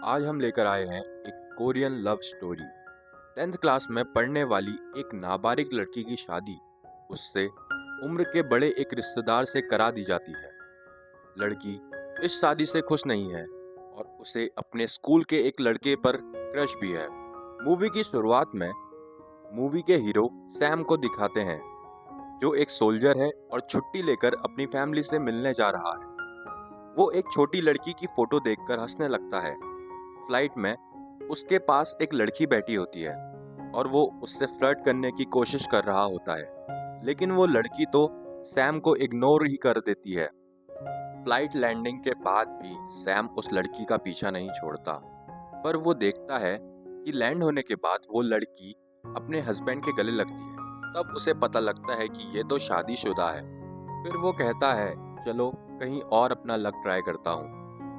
आज हम लेकर आए हैं एक Korean love story. 10th class में पढ़ने वाली एक नाबालिग लड़की की शादी उससे उम्र के बड़े एक रिश्तेदार से करा दी जाती है। लड़की इस शादी से खुश नहीं है और उसे अपने स्कूल के एक लड़के पर क्रश भी है। मूवी की शुरुआत में मूवी के हीरो सैम को दिखाते हैं, जो एक सोल्जर है और छुट्टी लेकर अपनी फैमिली से मिलने जा रहा है। वो एक छोटी लड़की की फोटो देखकर हंसने लगता है। फ्लाइट में उसके पास एक लड़की बैठी होती है और वो उससे फ्लर्ट करने की कोशिश कर रहा होता है, लेकिन वो लड़की तो सैम को इग्नोर ही कर देती है। फ्लाइट लैंडिंग के बाद भी सैम उस लड़की का पीछा नहीं छोड़ता, पर वो देखता है कि लैंड होने के बाद वो लड़की अपने हस्बैंड के गले लगती है। तब उसे पता लगता है कि ये तो शादीशुदा है। फिर वो कहता है, चलो कहीं और अपना लक ट्राई करता हूँ।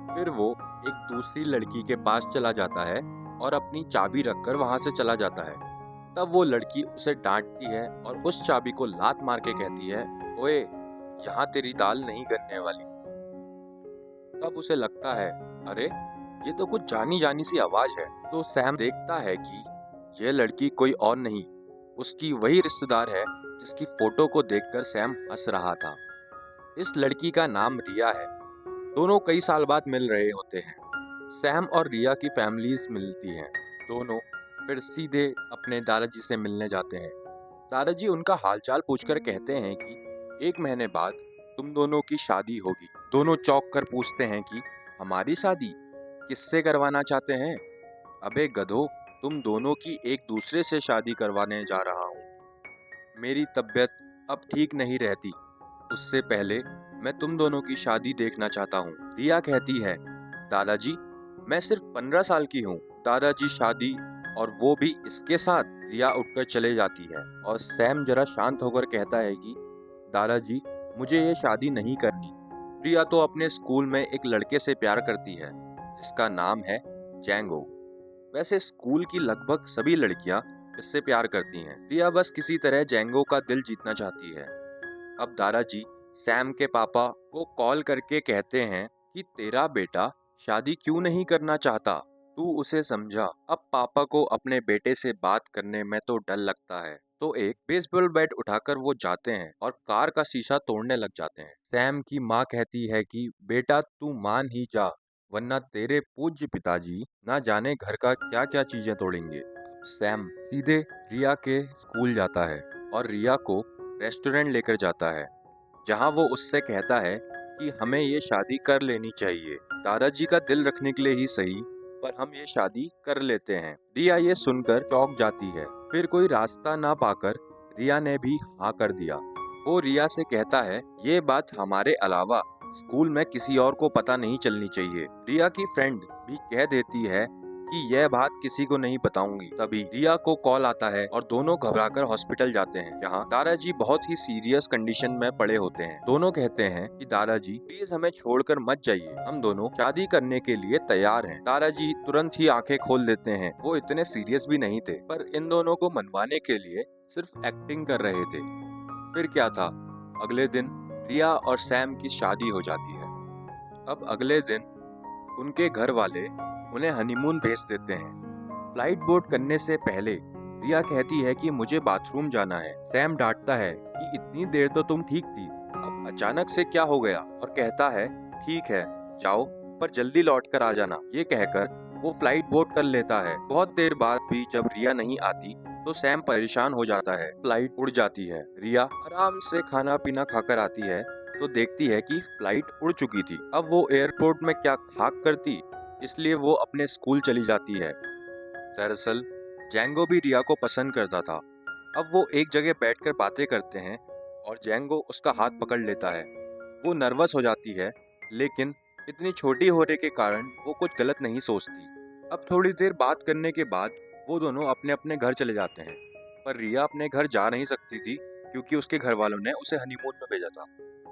फिर वो एक दूसरी लड़की के पास चला जाता है और अपनी चाबी रखकर वहां से चला जाता है। तब वो लड़की उसे डांटती है और उस चाबी को लात मार के कहती है, ओए, यहाँ तेरी दाल नहीं गलने वाली। तब उसे लगता है, अरे ये तो कुछ जानी जानी सी आवाज है। तो सैम देखता है कि यह लड़की कोई और नहीं, उसकी वही रिश्तेदार है जिसकी फोटो को देखकर सैम हंस रहा था। इस लड़की का नाम रिया है। दोनों कई साल बाद मिल रहे होते हैं। सैम और रिया की फैमिलीज मिलती हैं। दोनों फिर सीधे अपने दादाजी से मिलने जाते हैं। दादाजी उनका हालचाल पूछकर कहते हैं कि 1 महीने बाद तुम दोनों की शादी होगी। दोनों चौंक कर पूछते हैं कि हमारी शादी किससे करवाना चाहते हैं? अबे गधो, तुम दोनों की एक दूसरे से शादी करवाने जा रहा हूँ। मेरी तबीयत अब ठीक नहीं रहती, उससे पहले मैं तुम दोनों की शादी देखना चाहता हूँ। रिया कहती है, दादाजी मैं सिर्फ 15 साल की हूँ। दादाजी शादी, और वो भी इसके साथ? रिया उठकर चले जाती है और सैम जरा शांत होकर कहता है कि दादाजी मुझे ये शादी नहीं करनी। रिया तो अपने स्कूल में एक लड़के से प्यार करती है जिसका नाम है जैंगो। वैसे स्कूल की लगभग सभी लड़कियां इससे प्यार करती हैं। रिया बस किसी तरह जैंगो का दिल जीतना चाहती है। अब दादाजी सैम के पापा को कॉल करके कहते हैं कि तेरा बेटा शादी क्यों नहीं करना चाहता, तू उसे समझा। अब पापा को अपने बेटे से बात करने में तो डर लगता है, तो एक बेसबॉल बैट उठाकर वो जाते हैं और कार का शीशा तोड़ने लग जाते हैं। सैम की माँ कहती है कि बेटा तू मान ही जा, वरना तेरे पूज्य पिताजी ना जाने घर का क्या क्या चीजें तोड़ेंगे। सैम सीधे रिया के स्कूल जाता है और रिया को रेस्टोरेंट लेकर जाता है, जहां वो उससे कहता है कि हमें ये शादी कर लेनी चाहिए। दादाजी का दिल रखने के लिए ही सही, पर हम ये शादी कर लेते हैं। रिया ये सुनकर चौंक जाती है। फिर कोई रास्ता ना पाकर रिया ने भी हाँ कर दिया। वो रिया से कहता है, ये बात हमारे अलावा स्कूल में किसी और को पता नहीं चलनी चाहिए। रिया की फ्रेंड भी कह देती है कि यह बात किसी को नहीं बताऊंगी। तभी रिया को कॉल आता है और दोनों घबराकर हॉस्पिटल जाते हैं, जहां दादाजी बहुत ही सीरियस कंडीशन में पड़े होते हैं। दोनों कहते हैं कि दादाजी प्लीज हमें छोड़कर मत जाइए, हम दोनों शादी करने के लिए तैयार हैं। दादाजी तुरंत ही आंखें खोल देते हैं। वो इतने सीरियस भी नहीं थे, पर इन दोनों को मनवाने के लिए सिर्फ एक्टिंग कर रहे थे। फिर क्या था, अगले दिन रिया और सैम की शादी हो जाती है। अब अगले दिन उनके घर वाले उन्हें हनीमून भेज देते हैं। फ्लाइट बोर्ड करने से पहले रिया कहती है कि मुझे बाथरूम जाना है। सैम डांटता है कि इतनी देर तो तुम ठीक थी, अब अचानक से क्या हो गया, और कहता है ठीक है जाओ, पर जल्दी लौट कर आ जाना। ये कहकर वो फ्लाइट बोर्ड कर लेता है। बहुत देर बाद भी जब रिया नहीं आती तो सैम परेशान हो जाता है। फ्लाइट उड़ जाती है। रिया आराम से खाना पीना खाकर आती है तो देखती है कि फ्लाइट उड़ चुकी थी। अब वो एयरपोर्ट में क्या खाक करती, इसलिए वो अपने स्कूल चली जाती है। दरअसल जैंगो भी रिया को पसंद करता था। अब वो एक जगह बैठकर बातें करते हैं और जैंगो उसका हाथ पकड़ लेता है। वो नर्वस हो जाती है, लेकिन इतनी छोटी होने के कारण वो कुछ गलत नहीं सोचती। अब थोड़ी देर बात करने के बाद वो दोनों अपने अपने घर चले जाते हैं, पर रिया अपने घर जा नहीं सकती थी क्योंकि उसके घर वालों ने उसे हनीमून में भेजा था।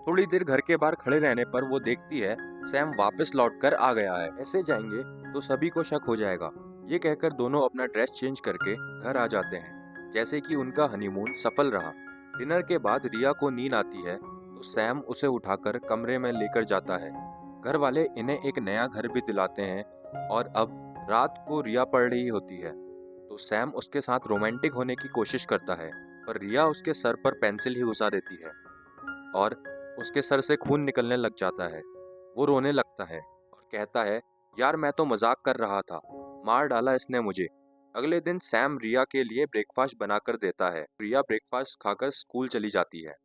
थोड़ी देर घर के बाहर खड़े रहने पर वो देखती है सैम वापस लौटकर आ गया है। ऐसे जाएंगे तो सभी को शक हो जाएगा। ये कहकर दोनों अपना ड्रेस चेंज करके घर आ जाते हैं, जैसे कि उनका हनीमून सफल रहा। डिनर के बाद रिया को नींद आती है तो सैम उसे उठाकर कमरे में लेकर जाता है। घर वाले इन्हें एक नया घर भी दिलाते हैं और अब रात को रिया पढ़ रही होती है तो सैम उसके साथ रोमांटिक होने की कोशिश करता है, पर रिया उसके सर पर पेंसिल ही घुसा देती है और उसके सर से खून निकलने लग जाता है। वो रोने लगता है और कहता है, यार मैं तो मजाक कर रहा था, मार डाला इसने मुझे। अगले दिन सैम रिया के लिए ब्रेकफास्ट बनाकर देता है। रिया ब्रेकफास्ट खाकर स्कूल चली जाती है।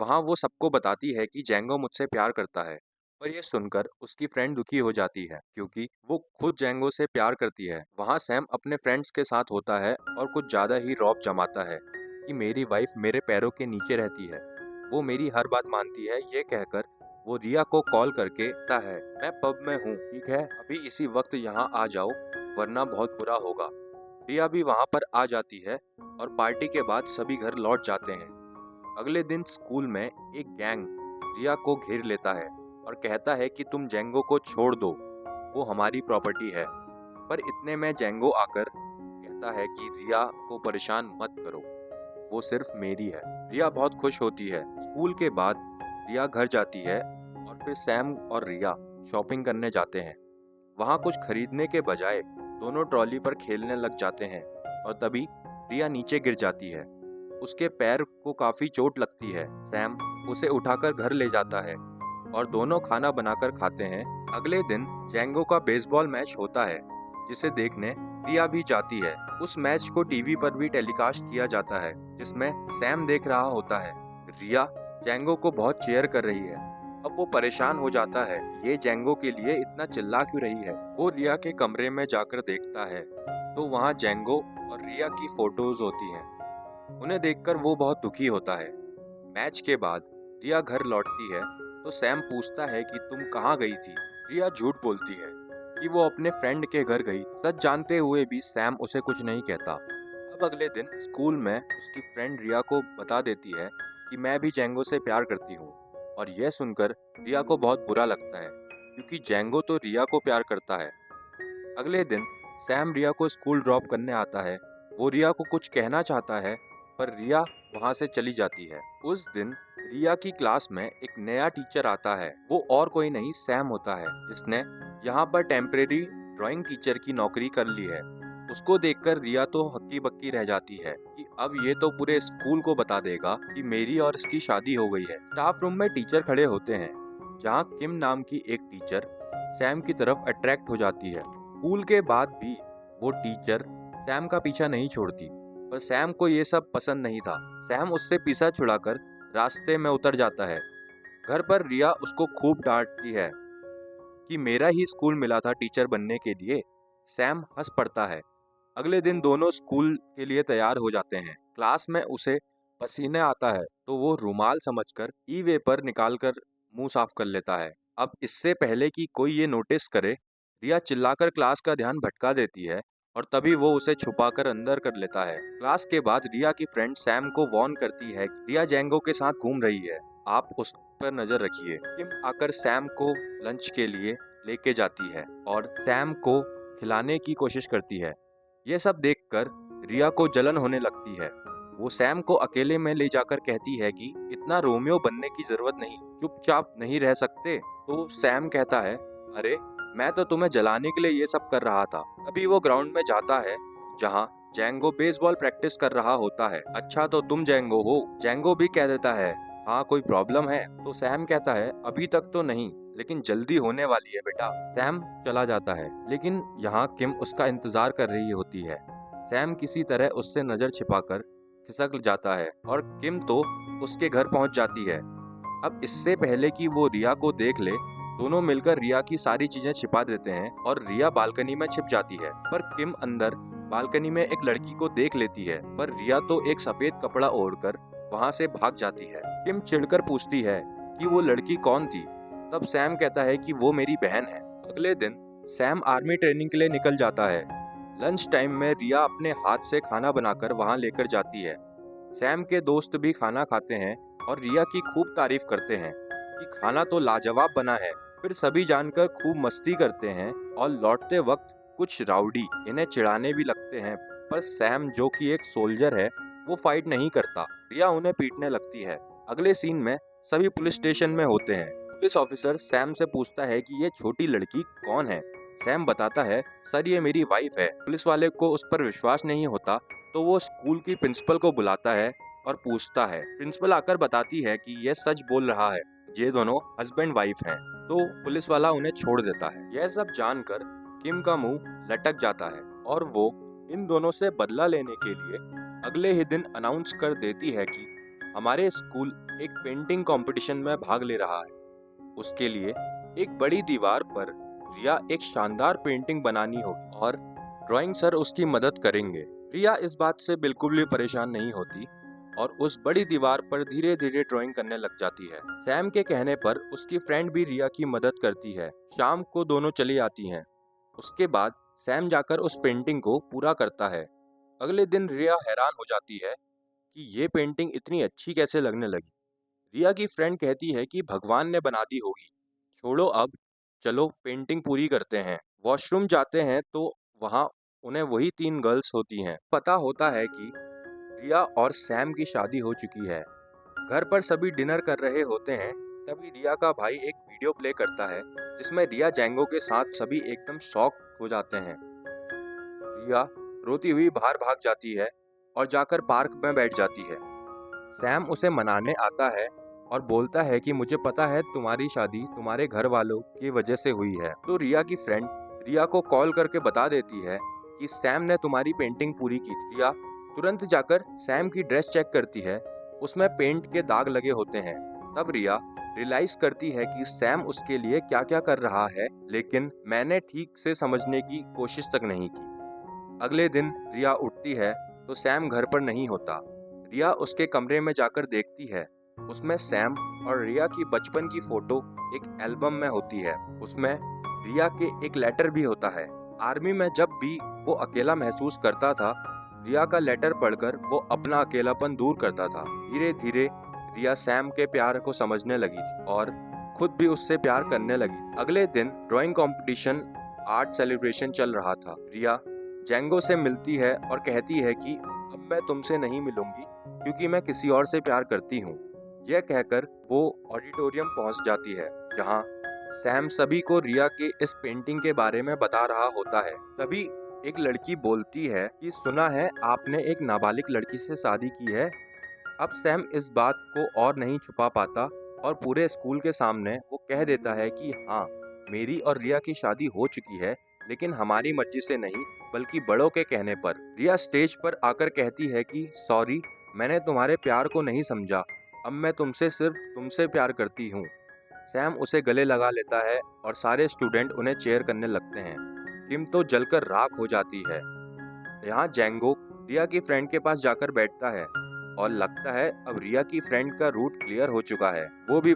वहाँ वो सबको बताती है कि जेंगो मुझसे प्यार करता है, पर यह सुनकर उसकी फ्रेंड दुखी हो जाती है क्योंकि वो खुद जेंगो से प्यार करती है। वहाँ सैम अपने फ्रेंड्स के साथ होता है और कुछ ज़्यादा ही रौब जमाता है कि मेरी वाइफ मेरे पैरों के नीचे रहती है, वो मेरी हर बात मानती है। ये कहकर वो रिया को कॉल करके कहता है, मैं पब में हूँ, ठीक है, अभी इसी वक्त यहाँ आ जाओ वरना बहुत बुरा होगा। रिया भी वहाँ पर आ जाती है और पार्टी के बाद सभी घर लौट जाते हैं। अगले दिन स्कूल में एक गैंग रिया को घेर लेता है और कहता है कि तुम जेंगो को छोड़ दो, वो हमारी प्रॉपर्टी है। पर इतने में जेंगो आकर कहता है कि रिया को परेशान मत करो, वो सिर्फ मेरी है। रिया बहुत खुश होती है। स्कूल के बाद रिया घर जाती है और फिर सैम और रिया शॉपिंग करने जाते हैं। वहाँ कुछ खरीदने के बजाय दोनों ट्रॉली पर खेलने लग जाते हैं और तभी रिया नीचे गिर जाती है। उसके पैर को काफी चोट लगती है। सैम उसे उठाकर घर ले जाता है और दोनों खाना बनाकर खाते हैं। अगले दिन जेंगो का बेसबॉल मैच होता है जिसे देखने रिया भी जाती है। उस मैच को टीवी पर भी टेलीकास्ट किया जाता है जिसमें सैम देख रहा होता है। रिया जेंगो को बहुत चीयर कर रही है। अब वो परेशान हो जाता है, ये जेंगो के लिए इतना चिल्ला क्यों रही है। वो रिया के कमरे में जाकर देखता है तो वहाँ जेंगो और रिया की फोटोज होती हैं। उन्हें देखकर वो बहुत दुखी होता है। मैच के बाद रिया घर लौटती है तो सैम पूछता है कि तुम कहाँ गई थी। रिया झूठ बोलती है कि वो अपने फ्रेंड के घर गई। सच जानते हुए भी सैम उसे कुछ नहीं कहता। अब अगले दिन स्कूल में उसकी फ्रेंड रिया को बता देती है कि मैं भी जेंगो से प्यार करती हूँ, और यह सुनकर रिया को बहुत बुरा लगता है क्योंकि जेंगो तो रिया को प्यार करता है। अगले दिन सैम रिया को स्कूल ड्रॉप करने आता है। वो रिया को कुछ कहना चाहता है पर रिया वहाँ से चली जाती है। उस दिन रिया की क्लास में एक नया टीचर आता है। वो और कोई नहीं सैम होता है जिसने यहाँ पर टेम्परेरी ड्राइंग टीचर की नौकरी कर ली है। उसको देखकर रिया तो हक्की बक्की रह जाती है कि अब ये तो पूरे स्कूल को बता देगा कि मेरी और इसकी शादी हो गई है। स्टाफ रूम में टीचर खड़े होते हैं जहाँ किम नाम की एक टीचर सैम की तरफ अट्रैक्ट हो जाती है। स्कूल के बाद भी वो टीचर सैम का पीछा नहीं छोड़ती, पर सैम को ये सब पसंद नहीं था। सैम उससे पीछा छुड़ाकर रास्ते में उतर जाता है। घर पर रिया उसको खूब डांटती है कि मेरा ही स्कूल मिला था टीचर बनने के लिए। सैम हंस पड़ता है। अगले दिन दोनों स्कूल के लिए तैयार हो जाते हैं। क्लास में उसे पसीने आता है तो वो रुमाल समझकर ई वेपर निकालकर मुंह साफ कर लेता है। अब इससे पहले कि कोई ये नोटिस करे, रिया चिल्लाकर क्लास का ध्यान भटका देती है और तभी वो उसे छुपाकर अंदर कर लेता है। क्लास के बाद रिया की फ्रेंड सैम को वार्न करती है कि रिया जेंगो के साथ घूम रही है, आप उस पर नजर रखिए। किम आकर सैम को लंच के लिए लेके जाती है और सैम को खिलाने की कोशिश करती है। ये सब देखकर रिया को जलन होने लगती है। वो सैम को अकेले में ले जाकर कहती है कि इतना रोमियो बनने की जरूरत नहीं, चुपचाप नहीं रह सकते। तो सैम कहता है, अरे मैं तो तुम्हें जलाने के लिए ये सब कर रहा था। अभी वो ग्राउंड में जाता है जहाँ जेंगो बेसबॉल प्रैक्टिस कर रहा होता है। अच्छा तो तुम जेंगो हो? जेंगो भी कह देता है, हाँ कोई प्रॉब्लम है? तो सैम कहता है, अभी तक तो नहीं, लेकिन जल्दी होने वाली है बेटा। सैम चला जाता है लेकिन यहाँ किम उसका इंतजार कर रही होती है। सैम किसी तरह उससे नजर छिपाकर खिसक जाता है और किम तो उसके घर पहुंच जाती है। अब इससे पहले कि वो रिया को देख ले, दोनों मिलकर रिया की सारी चीजें छिपा देते हैं और रिया बालकनी में छिप जाती है। पर किम अंदर बालकनी में एक लड़की को देख लेती है, पर रिया तो एक सफेद कपड़ा ओढ़कर वहां से भाग जाती है। किम चिढ़कर पूछती है कि वो लड़की कौन थी। तब सैम कहता है कि वो मेरी बहन है। अगले दिन सैम आर्मी ट्रेनिंग के लिए निकल जाता है। लंच टाइम में रिया अपने हाथ से खाना बनाकर वहां लेकर जाती है। सैम के दोस्त भी खाना खाते हैं और रिया की खूब तारीफ करते हैं कि खाना तो लाजवाब बना है। फिर सभी जानकर खूब मस्ती करते हैं और लौटते वक्त कुछ राउडी इन्हें चिढ़ाने भी लगते हैं, पर सैम जो कि एक सोल्जर है वो फाइट नहीं करता। रिया उन्हें पीटने लगती है। अगले सीन में सभी पुलिस स्टेशन में होते हैं। पुलिस ऑफिसर सैम से पूछता है कि ये छोटी लड़की कौन है। सैम बताता है, सर ये मेरी वाइफ है। पुलिस वाले को उस पर विश्वास नहीं होता तो वो स्कूल की प्रिंसिपल को बुलाता है और पूछता है। प्रिंसिपल आकर बताती है कि यह सच बोल रहा है, ये दोनों हस्बैंड वाइफ हैं। तो पुलिस वाला उन्हें छोड़ देता है। यह सब जानकर किम का मुंह लटक जाता है और वो इन दोनों से बदला लेने के लिए अगले ही दिन अनाउंस कर देती है कि हमारे स्कूल एक पेंटिंग कंपटीशन में भाग ले रहा है। उसके लिए एक बड़ी दीवार पर रिया एक शानदार पेंटिंग बनानी होगी और ड्राइंग सर उसकी मदद करेंगे। रिया इस बात से बिल्कुल भी परेशान नहीं होती और उस बड़ी दीवार पर धीरे धीरे ड्राइंग करने लग जाती है। सैम के कहने पर उसकी फ्रेंड भी रिया की मदद करती है। शाम को दोनों चली आती हैं। उसके बाद सैम जाकर उस पेंटिंग को पूरा करता है। अगले दिन रिया हैरान हो जाती है कि ये पेंटिंग इतनी अच्छी कैसे लगने लगी। रिया की फ्रेंड कहती है कि भगवान ने बना दी होगी। छोड़ो अब, चलो पेंटिंग पूरी करते हैं। वॉशरूम जाते हैं तो वहाँ उन्हें वही तीन गर्ल्स होती हैं। पता होता है कि रिया और सैम की शादी हो चुकी है। घर पर सभी डिनर कर रहे होते हैं। तभी रिया का भाई एक वीडियो प्ले करता है जिसमें रिया जैंगो के साथ सभी एकदम शॉक हो जाते हैं। रिया रोती हुई बाहर भाग जाती है और जाकर पार्क में बैठ जाती है। सैम उसे मनाने आता है और बोलता है कि मुझे पता है तुम्हारी शादी तुम्हारे घर वालों की वजह से हुई है। तो रिया की फ्रेंड रिया को कॉल करके बता देती है कि सैम ने तुम्हारी पेंटिंग पूरी की थी। रिया तुरंत जाकर सैम की ड्रेस चेक करती है, उसमें पेंट के दाग लगे होते हैं। तब रिया रियलाइज करती है कि सैम उसके लिए क्या क्या कर रहा है, लेकिन मैंने ठीक से समझने की कोशिश तक नहीं की। अगले दिन रिया उठती है तो सैम घर पर नहीं होता। रिया उसके कमरे में जाकर देखती है, उसमें सैम और रिया की बचपन की फोटो एक एल्बम में होती है। उसमें रिया के एक लेटर भी होता है। आर्मी में जब भी वो अकेला महसूस करता था, रिया का लेटर पढ़कर वो अपना अकेलापन दूर करता था। धीरे धीरे रिया सैम के प्यार को समझने लगी थी और खुद भी उससे प्यार करने लगी। अगले दिन ड्राइंग कंपटीशन आर्ट सेलिब्रेशन चल रहा था। रिया जैंगो से मिलती है और कहती है कि अब मैं तुमसे नहीं मिलूंगी क्योंकि मैं किसी और से प्यार करती हूँ। यह कहकर वो ऑडिटोरियम पहुंच जाती है जहां सैम सभी को रिया के इस पेंटिंग के बारे में बता रहा होता है। तभी एक लड़की बोलती है कि सुना है आपने एक नाबालिग लड़की से शादी की है। अब सैम इस बात को और नहीं छुपा पाता और पूरे स्कूल के सामने वो कह देता है कि हाँ, मेरी और रिया की शादी हो चुकी है, लेकिन हमारी मर्जी से नहीं बल्कि बड़ों के कहने पर। रिया स्टेज पर आकर कहती है कि सॉरी, मैंने तुम्हारे प्यार को नहीं समझा। अब मैं तुमसे सिर्फ तुमसे प्यार करती हूँ। सैम उसे गले लगा लेता है और सारे स्टूडेंट उन्हें चेयर करने लगते हैं। किम तो जलकर राख हो जाती है। यहाँ जैंगो रिया की फ्रेंड के पास जाकर बैठता है और लगता है अब रिया की फ्रेंड का रूट क्लियर हो चुका है। वो भी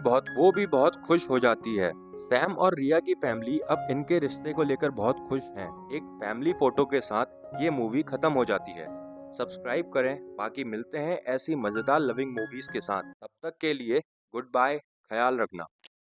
बहुत खुश हो जाती है। सैम और रिया की फैमिली अब इनके रिश्ते को लेकर बहुत खुश हैं। एक फैमिली फोटो के साथ ये मूवी खत्म हो जाती है। सब्सक्राइब करें, बाकी मिलते हैं ऐसी मजेदार लविंग मूवीज के साथ। तब तक के लिए गुड बाय, ख्याल रखना।